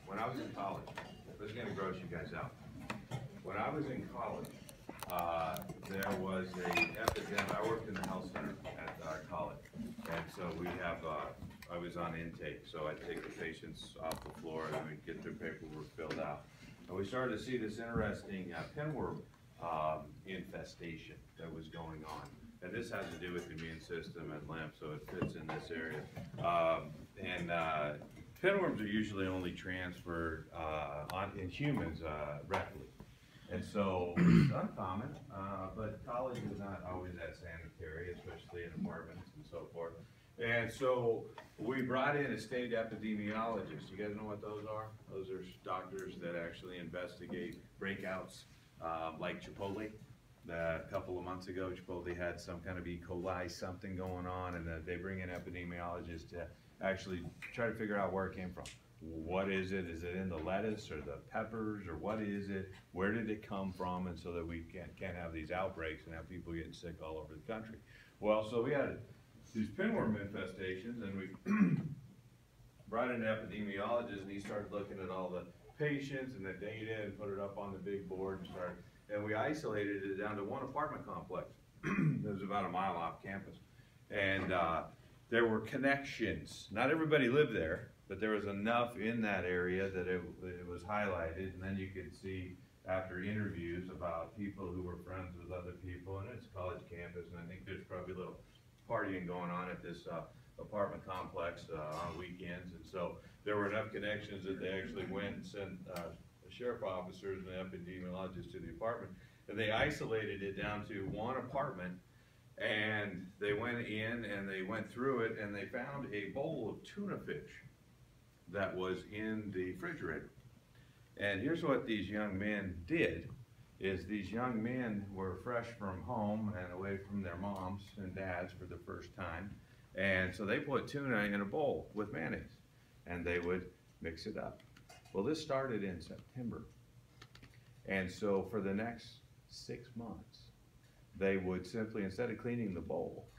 When I was in college, this is going to gross you guys out. When I was in college, there was a epidemic. I worked in the health center at our college, and so we have. I was on intake, so I'd take the patients off the floor and we'd get their paperwork filled out. And we started to see this interesting pinworm infestation that was going on. And this has to do with the immune system and lymph, so it fits in this area. Pinworms are usually only transferred in humans rectally. And so it's uncommon, but college is not always that sanitary, especially in apartments and so forth. And so we brought in a state epidemiologist. You guys know what those are? Those are doctors that actually investigate breakouts like Chipotle. A couple of months ago, Chipotle had some kind of E. coli something going on, and they bring in epidemiologists to actually try to figure out where it came from. What is it? Is it in the lettuce or the peppers, or what is it? Where did it come from? And so that we can't have these outbreaks and have people getting sick all over the country. Well, so we had these pinworm infestations, and we brought in an epidemiologist, and he started looking at all the patients and the data and put it up on the big board and we isolated it down to one apartment complex. It was about a mile off campus. And there were connections. Not everybody lived there, but there was enough in that area that it was highlighted, and then you could see after interviews about people who were friends with other people, and it's a college campus, and I think there's probably a little partying going on at this apartment complex on weekends, and so there were enough connections that they actually went and sent sheriff officers and epidemiologists to the apartment, and they isolated it down to one apartment, and they went in and they went through it, and they found a bowl of tuna fish that was in the refrigerator. And here's what these young men did, is these young men were fresh from home and away from their moms and dads for the first time, and so they put tuna in a bowl with mayonnaise, and they would mix it up. Well, this started in September, and so for the next 6 months, they would simply, instead of cleaning the bowl,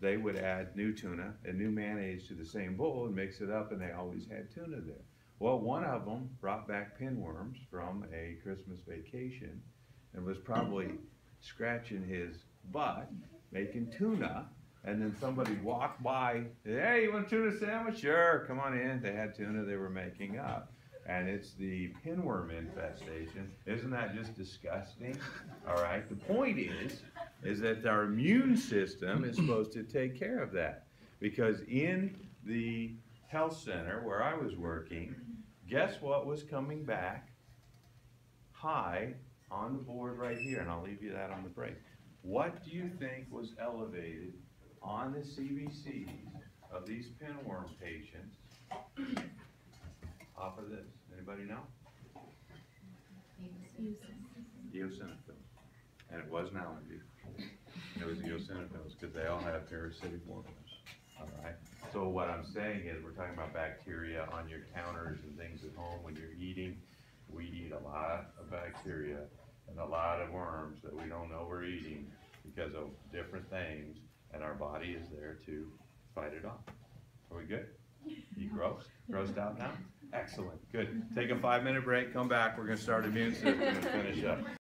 they would add new tuna and new mayonnaise to the same bowl and mix it up, and they always had tuna there. Well, one of them brought back pinworms from a Christmas vacation and was probably scratching his butt making tuna, and then somebody walked by, hey, you want a tuna sandwich? Sure, come on in. They had tuna they were making up. And it's the pinworm infestation. Isn't that just disgusting? All right, the point is that our immune system is supposed to take care of that. Because in the health center where I was working, guess what was coming back high on the board right here? And I'll leave you that on the break. What do you think was elevated on the CBCs of these pinworm patients off of this? Anybody know? Eosinophils. And it wasn't allergy. It was eosinophils, because they all have parasitic formulas. All right. So what I'm saying is, we're talking about bacteria on your counters and things at home when you're eating. We eat a lot of bacteria and a lot of worms that we don't know we're eating because of different things, and our body is there to fight it off. Are we good? You grossed out now? Excellent, good. Take a 5-minute break, come back, we're gonna start immune system and finish up.